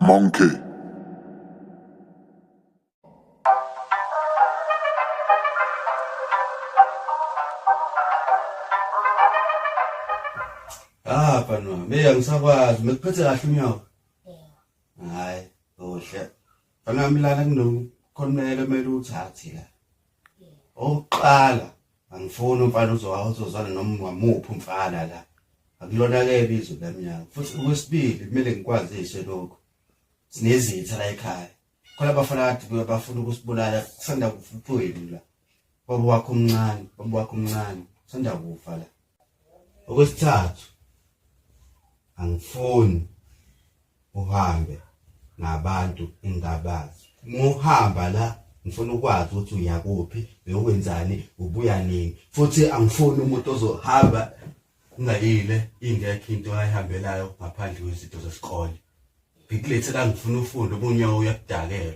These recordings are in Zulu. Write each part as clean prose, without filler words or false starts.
Monkey. Bano, angisakwazi mekuphethe kahle unyoko. Hayi, ohle. Bana milana kunokhonela kumele uthathe la. Oqala, angifuni umfana uzozwana noma wamuphi umfana la. Akulona ke ibizo leminyaka. Futhi okwesibili kumele ngikwazise lokho. Sinezitha la ekhaya. Khona abafana kade bafuna ukusibulala kusanda kufuphweni la. Baba wakho omncane, sanda kufa la. Okwesithathu angifuni uhambe nabantu engabazi. Ngohamba la ngifuna ukwazi ukuthi uyakuphi, uyokwenzani, ubuya nini. Futhi angifuni umuntu ozohamba ungayile ingekho into ayihambelayo ngaphandle kwezinto zesikole. Bikulethe la ngifuna ufunde ubunyawo uyakudakela.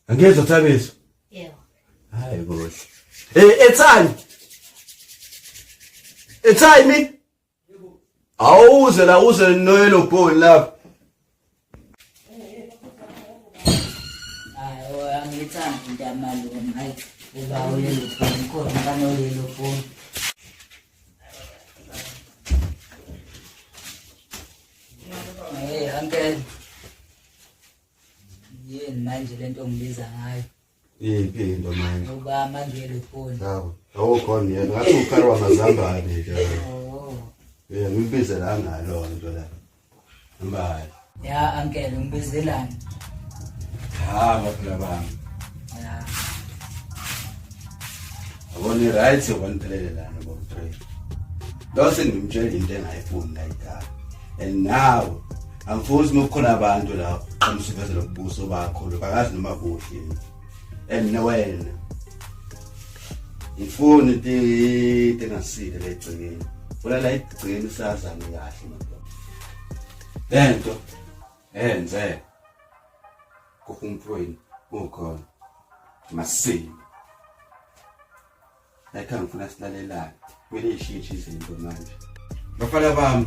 Angezwe Thabiso? Yebo. Hayi kuhle. Ethani? Awuze la uze noyelo bhoni lapha. Hayi angithandi into yamalume hayi uba ulelo phone khona kanolelo phone. Uncle. Yini manje lento ngibiza ngayo? Yiphi into manje? Uba manje le phone. Yabo. Awukhona yena ngathi ukharwa mazambane nje. Ngibize la ngalo nto la. Mbali. Ya uncle ngibizelani? Baphela bami. Ya. Abone right yokwantelela lana bo3. Lose ngimtshela into engayifuni la ekhaya. And now angifuni ukukhona abantu la qhamsuveze lokubuso bakho bakazi noma kuhle. And wena ngifuni into engasile legcikeni. Funa la igcikeni usazana kahle manje. Lento enze kuhumphweni ukhona masini. Lakhanga ngifuna silalelana. Kumele ishintshe izinto manje. Bafana bami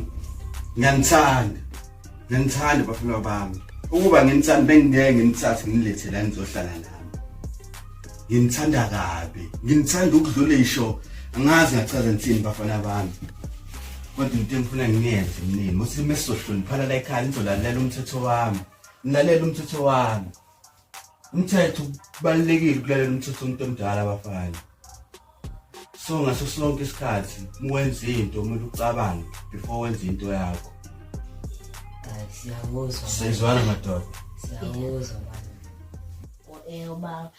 ngiyanithanda bafana bami. Ukuba nginithanda bengeke nginithathe nginilethe la nizohlala nami. Nginithanda kabi. Nginithanda ukudlula isho. Angazi ngachaza ngithini bafana bami. Kodwa into engifuna ngiyenze mnini. Musime sizohloniphala la ekhaya nizolalela umthetho wami. Nilalela umthetho wami. Umthetho kubalekile ukulalela umthetho umuntu omdala abafana. So ngaso sonke isikhathi uwenza into umuntu ucabange before wenza into yakho. Siyabuzwa. Sizwana madoda. Siyabuzwa manje. Uba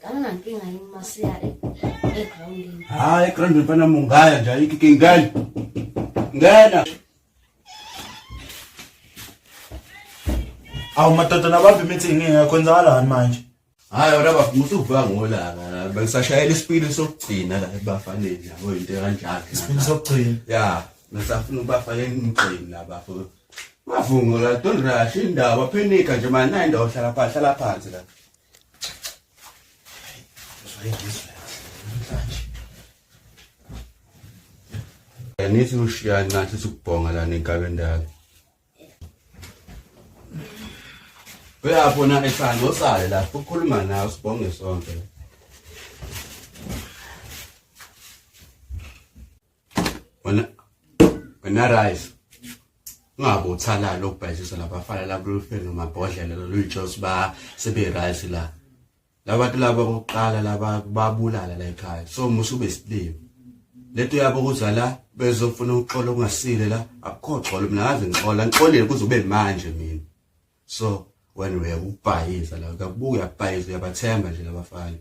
kanankinga yini masiya egroundini? Hayi egroundini mfana mungaya nje ayikho ingane. Ngena. Awu madoda nabaphi meeting ngiyakwenzakalani manje? Hayi wena bafuna usuvuka ngolaka bengisashayela isipili sokugcina la ebafanele yabo into kanjalo. Isipili sokugcina. Yeah, ngisafuna ukubafaka emgcini la bafo. Bavunga la don't rush indaba phenika nje manje nayi indawo hlala phansi la. Nithi ushiya nathi sikubhonga la nenkabendala. Uyabona ekhaya osale la ukukhuluma nawe sibonge sonke. Wena rice. Ungabe uthala lokubhayisisa labafana labafana nomabhodlela lolujos ba sebe rice la. Labantu laba bokuqala laba babulala la ekhaya. So musube silimo. Letho yabo ukuzala bezofuna uxolo kungasile la akukho xolo mina ngaze ngixolile kuzobe manje mina. So when we ubhayisa la kabuka uyabhayisa uyabathemba nje labafana.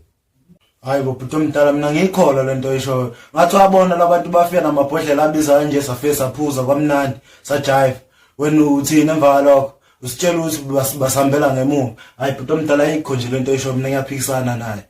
Hayi bobhuti omdala mina ngikholwa lento esho. Ngathi wabona labantu bafika namabhodlela abiza kanje safe saphuza kwamnandi sajive. Wena uthina emva kwalokho usitshela ukuthi basihambela ngemuva. Hayi bhuti omdala ayikho nje lento esho mina ngiyaphikisana naye.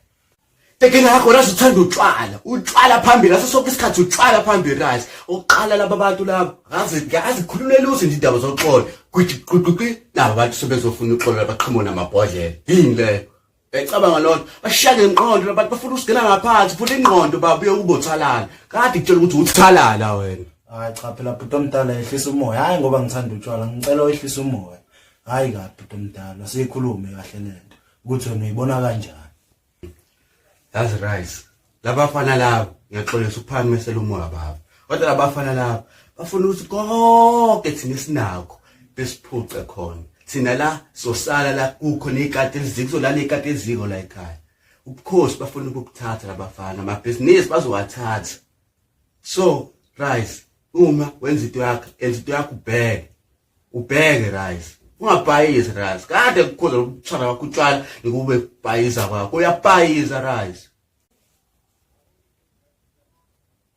Tekena yakho uthanda utshwala phambili aso sonke isikhathi utshwala phambili rice. Oqala laba bantu laba ngazi khululela uze indaba zoxolo. Kuqi laba bantu sebezofuna uxolo baqhamo namabhodlela. Yini le? Ecabanga lonto bashiyane ingqondo labantu bafuna usigela ngaphansi futhi ingqondo babuye ukubothalana. Kade ngitshela ukuthi uthalala wena. Hayi cha phela bhuti omdala ehlisa umoya. Hayi ngoba ngithanda utshwala ngicela wehlisa umoya. Hayi kabi bhuti omdala sikhulume kahle lento. Ukuthi wena uyibona kanjani? That's right. Labafana labo ngiyaxolisa ukuphana mesela umoya baba. Kodwa labafana labo bafuna ukuthi konke thina sinakho besiphuce khona. Thina la sosala la kukhona ikati eziko kuzolala ikati eziko la ekhaya. Ubukhosi bafuna ukukuthatha labafana amabhizinisi bazowathatha. So, Rice, uma wenza into yakho, enza into yakho ubheke Rice. Ungabhayiza Rice. Kade ukukhoza ukutshara kwakho utshwala ngikube bhayiza kwakho. Uyabhayiza Rice.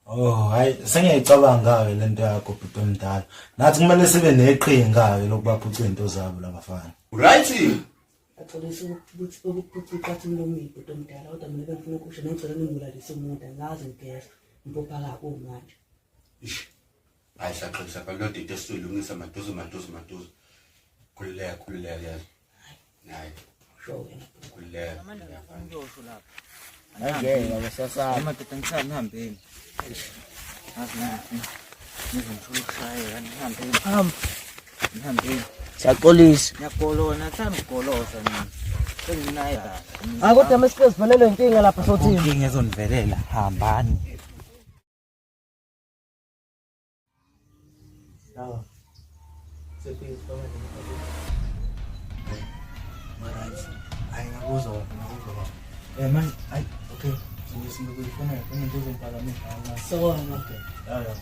Oh, hayi sengiyayicabanga ke lento yakho bhuti omdala. Nathi kumele sibe neqhinga ke lokubaphuca into zabo labafana. Right? Axolisa ukuthi ukuphuca iqathi umlomi ibhuti omdala kodwa mina bengifuna ukusho nengicela ngimulalise umuntu angazi ngigeza impopha kako manje. Ish. Hayi saxolisa balodi into esilungisa maduzo. Khululeka yazi. Hayi. Sho wena. Khululeka. Ngiyosho lapha. Angeke besasaba. Amadoda ngisani ngihambeni. Ngizongithola ukushayela ngihambeni. Ngihambeni. Siyaxolisa. Ngiyagolona ngithanda ukugoloza mina. Senginaya. Kodwa mase sivelele inkinga lapha sothini. Inkinga ezonivelela hambani. Sawa. Hayi ngakuza man, hayi okay. Sinokuyifuna into ezimphakamisa. Sawona. Ya.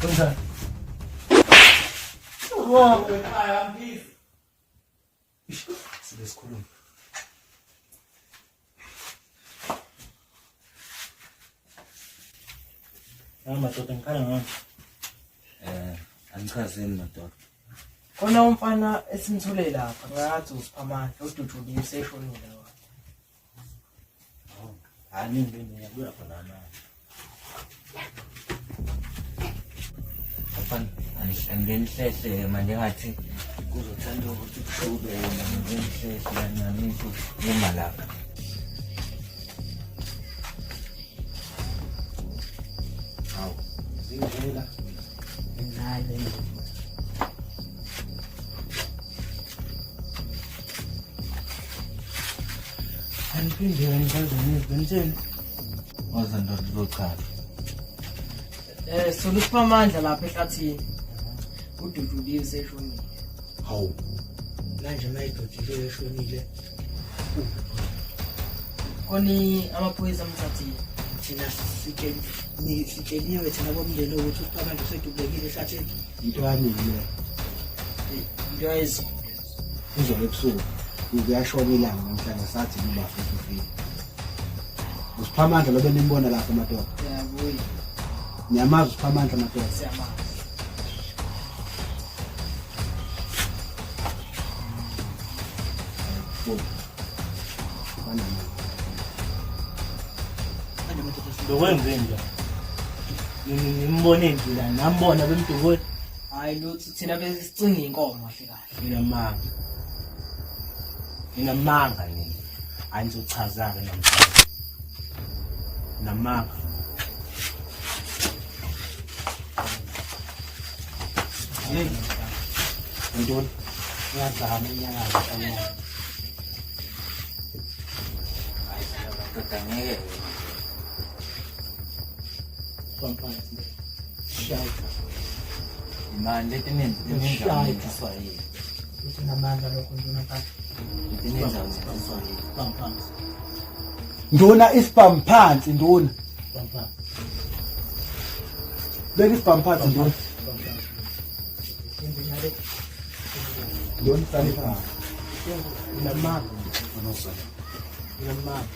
Kunjani? Wow, ekhaya mfisi. Sikhuluma. Madoda ngikhaya ngani? Angichazeni madoda. Khona umfana esimthole lapha ngathi usiphamandla ududule seshonile la. Hayi ngene yabuya khona na. Mfana angenihlehla manje ngathi kuzothanda ukuthi kushube yena ngenihlehla nanithi emalaka. Hawu. Zindlela. Ngale. Angiphinde ngikwazi ngizenzeni. Wazanto lokhala. Solo usiphamandla lapha ehlathini. Ududule seshonile. Hawu. Manje mayidodile eshonile. Khoni amaphoyisa amthathile. Thina sitsheliwe thina bomndeni ukuthi uSiphamandla usedubulekile ehlathini. Into yami le. Into yezi. Kuzobe ebusuku. Kuyashona ilanga namhlanje sathi kuba futhi ufile. Usiphamandla lobe nimbona lapha madoda. Yabuya. Niyamazi usiphamandla madoda. Siyamazi. Lokwenze nje. Nimbone ndlela nambona bemdukweni. Hayi lothi thina besicinga inkomo kahle kahle. Nginamanga yini. Angizochaza ke namhlanje. Namanga. Hey. Ntoni? Ngiyazama inyanga kakhulu. Madoda ngeke. Phamphasi. Shayika. Imali letininzi Swahili. Uthi namandla lokho nduna phansi. Letininzi Swahili. Phamphasi. Nduna isibhamu phansi nduna. Phamphasi. Beka isibhamu phansi nduna. Phamphasi. Indlela le. Nduna sani phansi. Namandla. nosana. Ngiyamama.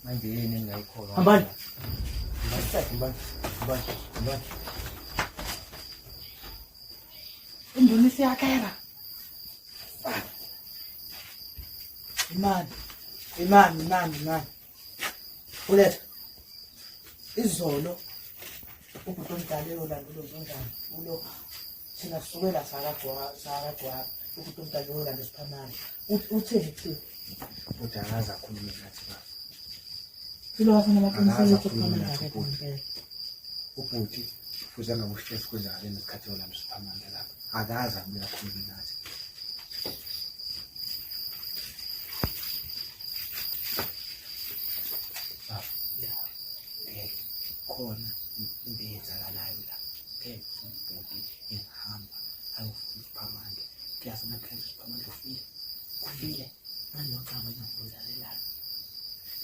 Manje yini engayikholwa? Hambani. Mbani. Induni siyakhela. Imani. Uletha. Izolo ubhuti omdala eyolandula uzonjani. Ulo thina sisukela sakagwa ubhuti omdala eyolanda isiphamane. Utheni? Uthi akaza akhulume nathi baba. Silo wafuna baqiniseke ukuthi uphamane akekho impela. Ubhuti futhi angabushesi kwenzakale nesikhathi yolanda isiphamane lapha. Akaza abuye akhulume nathi. Khona into eyenzakalayo la ubhuti engihamba ayofuna isiphamande kuyazi nakhona isiphamande ufile nanokama engizozalelana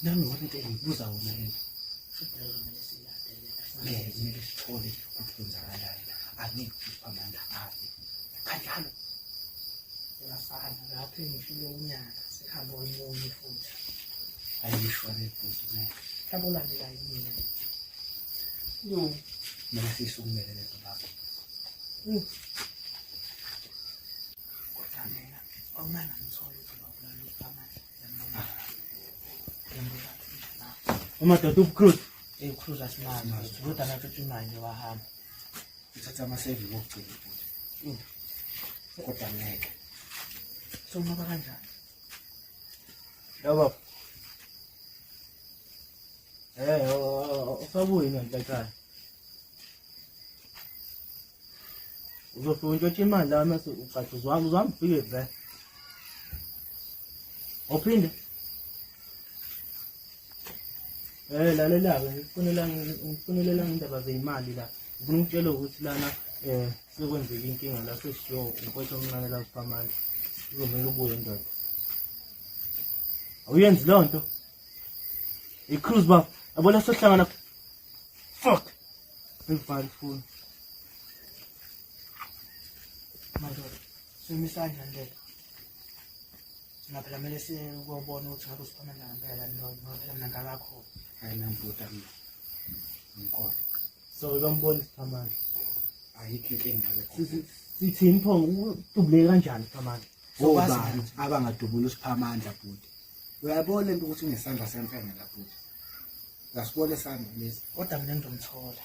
nangoba into engibuza wona lento kumele sithole ukuthi kwenzakalayo la angeke isiphamande afe kanjalo Uyafana lapho ngishilo unyaka sihamba omunye futhi. ayishwa lebhuti ne Mhlawumbe ulandela yini? kumele sisukumele lento lapho Kodwa mina awunana ngithole ukuthi bawulala isiphamane. Umadoda ubucruise. Cruise asimanje. Kodwa nathi imanje wahamba. uthatha amasevi kokugcina ibhuti kodwa ngeke So ngaba kanjani? Yabo. Usabuyi manje ekhaya. Uzofuna ukuthi imali la mase uqathi uzamfike vele. Ophinde. Lalela-ke ngikufunelela indaba zeyimali la. Ngifuna ukutshela ukuthi lana sekwenzeka inkinga la seshiyo umfowethu omncane la kuphamani. Uzomela ubuye ndoda. Awuyenzi leyo nto. Icruise baba, abona sohlangana. Fuck. Ngivala phone. Madoda, simisanja ndlela. Ngaphela mele sikubona ukuthi ngabe usiphamana ngempela noma phela mina ngakakho. ayinambhuti ngikholwa So uyambona isiphamana. ayikho inkinga lokho Sithini pho udubule kanjani isiphamana? obani abangadubula isiphamandla bhuti uyabona lento ukuthi ngesandla semfene la bhuti ngasibona esandla lesi Kodwa mina ngizomthola.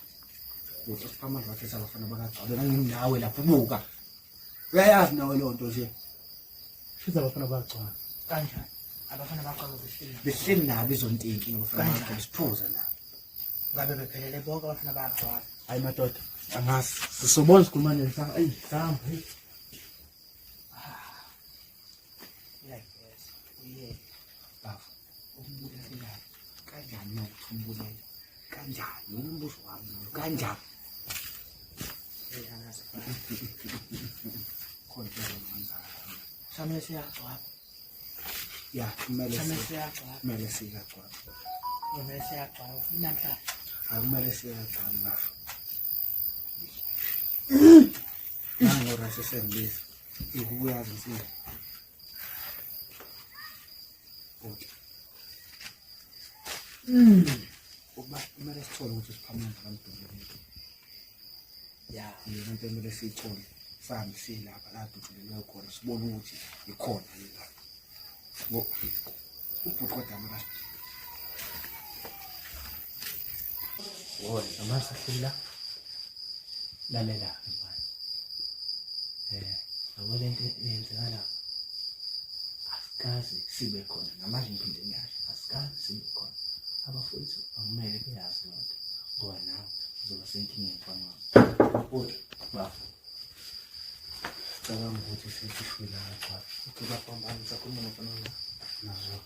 bhuti isiphamandla wakhe sabafana bakagcwale nanginawe lapho buka uyayazi nawe leyo nto nje Shiza abafana bagcwala. Kanjani? Abafana baqala ukuhlala. behleli nabo izontinki ngofana bakhe siphuza nabo Ngabe bephelele bonke abafana bagcwala. hayi madoda Angazi. Sisobona sikhuluma nesanga. Ey, samba. Yes. Yeah. baba umbulela kanjani na umbulela kanjani umbuzo wami kanjani Angazi. khona manje Samele siyagcwala. ya kumele Samele siyagcwala. kumele siyagcwala Kumele siyagcwala. Namhlanje. akumele siyagcwala nangora sesengilisa ikuyazi nsi okay uba kumele sithole ukuthi siphamele kamdubuleni ya yena into emele siyithole sambe silapha la dubulelwe khona sibone ukuthi ikhona la ngo ubhuqoda mara Oy, amasahlela. Lalela mfana. Yabo lento eyenzekala. Asikaze sibe khona namanje ngiphinde ngiyasho asikaze sibe khona. Abafowethu akumele beyazi lonto. Ngoba nawe uzoba senkingeni mfana wami. Oy, bafu. cabanga ukuthi sesishwile lapha Ukuba phambi sakhuluma nomfana wami. nazo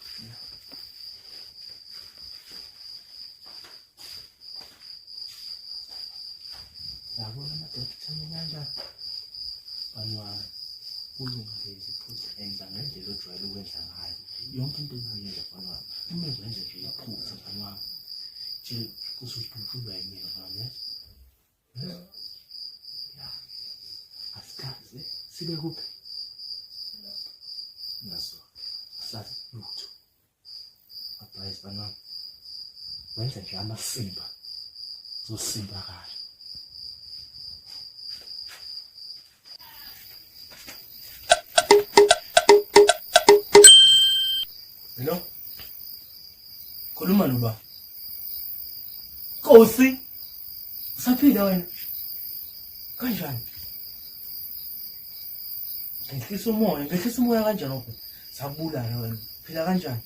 Yabona amadoda thina kanjani? Banwani. Ulunga lezi futhi enza ngendlela ojwayele ukwenza ngayo. Yonke into oyenza mfana wami. Uma wenza nje iphutha mfana wami. Nje usudutshulwa yimina mfana wami. Ya. Asikaze sibe kuphi? advise bani wami wenze nje amasimba zosimba kahle. Hello? Khuluma noba. Nkosi. Usaphila wena? Kanjani? Ngehlisa umoya kanjani lokho? Sabulala wena. Phila kanjani?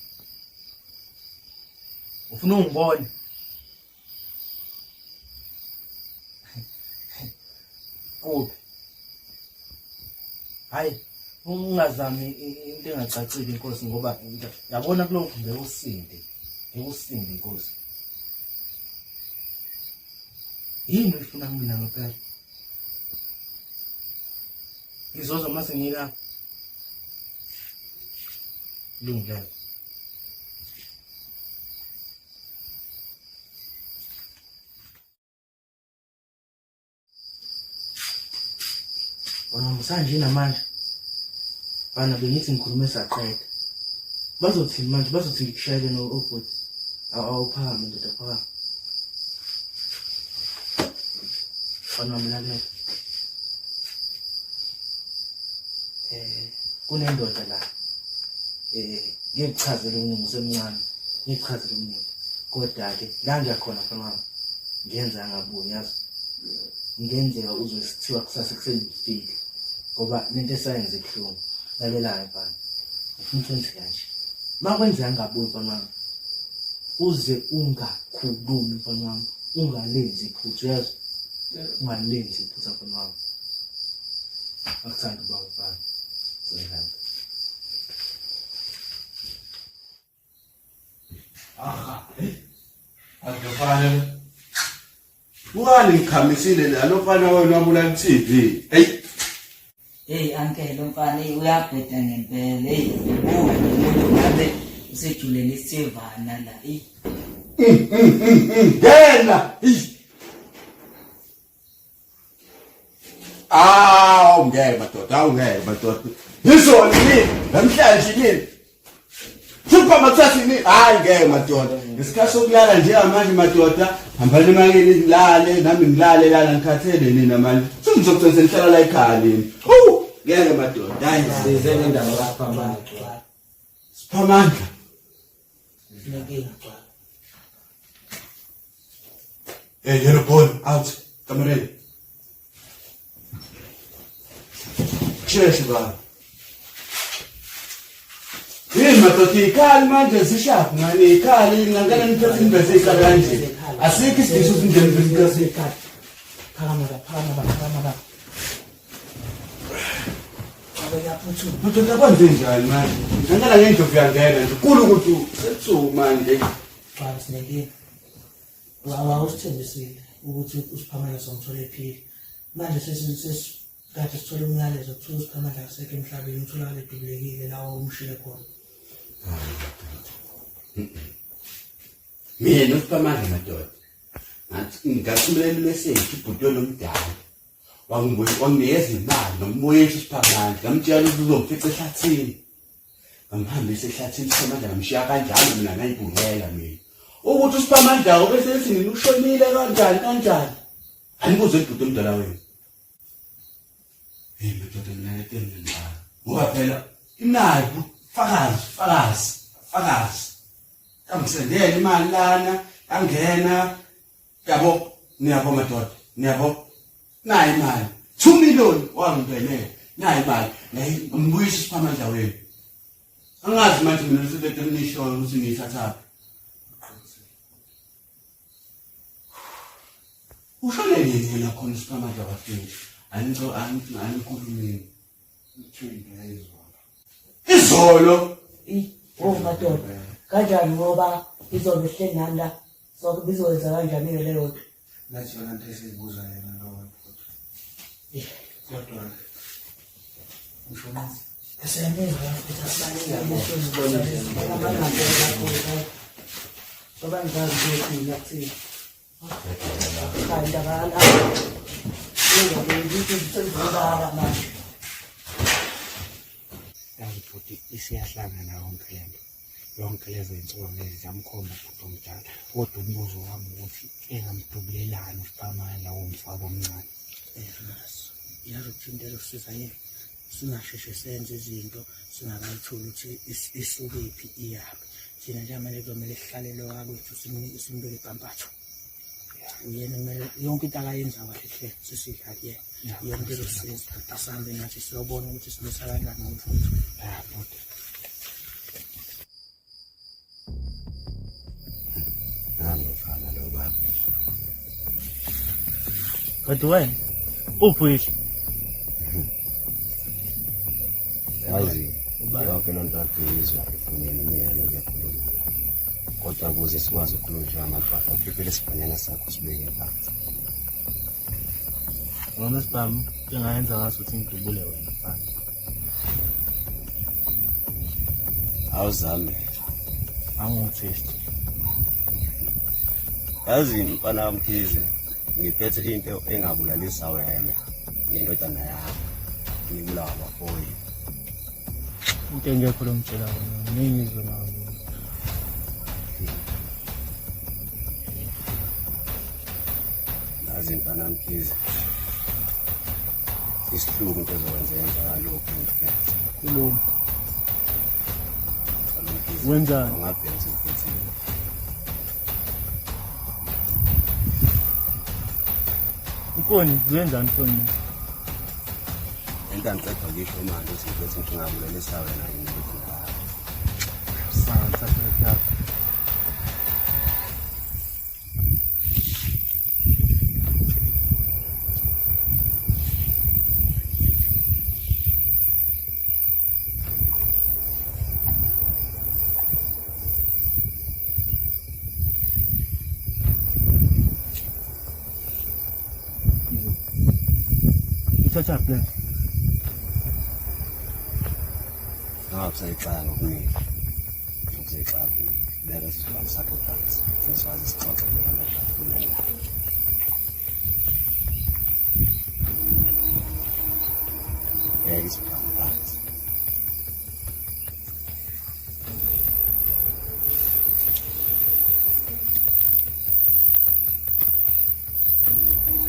Ufuna ungibona? Kuphi? Hayi, ungazami into engacacile inkosi ngoba yabona kulokho ngekusinde inkosi. Yini ufuna mina ngempela? Ngizoza mase ngiyilapha. Lungile. Wona msanje namanje. Bana bengithi ngikhulume saqeda. Bazothi manje bazothi ngikushayele no obot. Awuphakame ndoda phakame. Bana mlalela. Kunendoda la. Ngichazelwe ngisemncane. Ngichazele umnini. Kodwa ke la ngiyakhona mfana. Ngenza ngabuye yazi. Ngenzeka uzosithiwa kusasa kuseni ngifike. Ngoba lento esayenze ebuhlungu. Lalela bani. Ufuna ukwenza kanje. Makwenza ngabuye mfana. Uze ungakhulumi mfana. Ungalenzi iphuthu yazi. Ungalenzi iphuthu mfana. Akuthanda uba mfana. Zeyihamba. Aha. Akufanele. Ungani ngikhamisile la lofana wena wabula TV. Hey uncle mfana uyabheda ngempela. Hey ubuka nomuntu ngabe usejulele isivana la. Ngena. Ungeke madoda. Izolo yini? Namhlanje yini? Super mathathu yini? Hayi ngeke madoda. Ngesikhathi sokulala nje manje madoda, hambani emakini nilale, nami ngilale lana ngikhathele nina manje. Sizokwenza nihlala la ekhaya nini? Ngeke madoda. Hayi size ngendaba lapha manje. Siphamandla. Sinenkinga cha. Yellow ball out. Kamereni. Cheers baba. Yini madoda ikhali manje zishaphi ngani ikhali ngangana niphethe imbese ikhali kanje. Asikho isidingo sokuthi ngibe ikhali. Phakama la. Abayaphuthu. Madoda kwenze njani manje? Ngangala ngendlovu yangena nje. Kukhulu ukuthi sethu manje. Baba sinenkinga. Awusithembisile ukuthi usiphamela somthole ephile. Manje kade sithole umyalezo kuthiwa usiphamela asekho emhlabeni utholakala edubulekile lawo umshile khona. Mina usiphamandla madoda. Ngathi ngakhumbulele message ibhudo lomdala. Wanginikeza imali nombuyeshi isiphamandla. Ngamtshela ukuthi uzongifica ehlathini. Ngihambise ehlathini isiphamandla ngamshiya kanjalo mina ngayibungela mina. Ukuthi usiphamandla bese ethi nina ushonile kanjani. Angibuze ibhudo omdala wenu. Hey madoda mina ngiyathenga. Ngoba phela imali fakazi. Kangisendele imali lana, angena. Yabo, niyabo madoda, niyabo. Nayi imali. 2 million wangiphelele. Nayi imali. Ngibuyisa isiphamandla wenu. Angazi manje mina silethe nisho ukuthi ngiyithatha. Ushone nini yena khona isiphamandla bafiki? Anikhulumeni. Izolo. Madoda. Kanjani ngoba izolo ehleli nami la. So bizokwenza kanjani leyo nto? Nathi yona into esiyibuza yena lo. Kodwa ushonisa. Esemeza ukuthi asibaleke ngoba ngizazi ukuthi ngiyathini. Kanti abala. Yazi futhi isiyahlangana nawo mphela. yonke lezo iy'nsuku lezi ziyamkhomba ubhuti omdala. Kodwa umbuzo wami ukuthi engamdubulelani uSiphamani lawo mfako omncane. Yazi ukuthi into ezosiza yini singasheshe senze izinto singakayitholi ukuthi isukephi iyaphi. Thina njengamanje kuzomele sihlale lo wakwethu simbeke ibhampatho. Uyena kumele yonke into akayenza kahle hle sisidla kuyena. Yona into ezosiza asihambe nathi siyobona ukuthi simisa kanjani ngomfutho. Bhuti. Ngangifana lo baba. Kanti wena uphi? Yazi yonke loo nto akuyizwa efonini mina ngiyakhuluma. Kodwa ukuze sikwazi ukukhuluma amabhata ukhiphe lesibhanyana sakho sibeke phansi. Ngoma Siphamani engayenza ngaso ukuthi ngidubule wena phansi. Awuzame. Angutest. Yazi mfana wamkhize ngiphethe into engabulalisa wena nendodana yakho. Ngibulawa bafowethu. Into engekho lo mtshela wona ngiyizwe nawe. Yazi mfana wamkhize isihluku into ezokwenzeka ngalokho ngiphethe. Kuloma. Wenzani? Ngabhenza ukuthi Mfoni, wenzani mfoni? into ngicela ngisho manje ukuthi ngingabulelisa wena ngendodana yakho. Sawa. Uthatha plan. Ngapha ngokunika. Ngizexala beka isibhamu sakho phansi. Sisazi isixoxo ngomhlaba. Isibhamu phansi.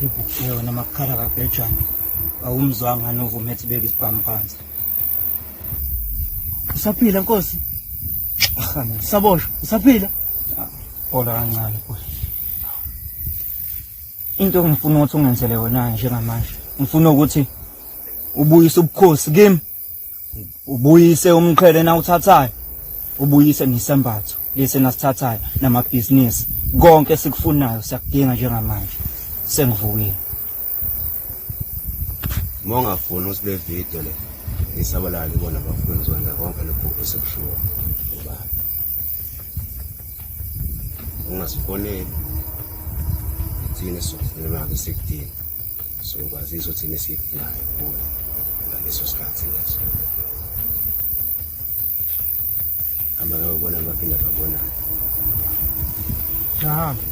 Ibukiwe wena makhala kabhejana. Awumzwanga novumethi beka isibhamu phansi. Usaphila Nkosi? Saboshwa, usaphila? Hola kancane Nkosi. Into ngifuna ukuthi ungenzele wona njengamanje. Ngifuna ukuthi ubuyise ubukhosi kimi. Ubuyise umqhele na uthathayo. Ubuyise nesembatho lesi nasithathayo namabhizinisi. Konke sikufunayo siyakudinga njengamanje. Sengivukile. Mongafuna usile video le. Isabalala ibona abafundi zonke konke lokho esekushuwa. Ngoba ungasifoneli thina sokufuna ke sikudinga. So kwazisa thina sikudingayo kuwe ngaleso sikhathi leso. Amanye ubona baphinda babona. Hamba.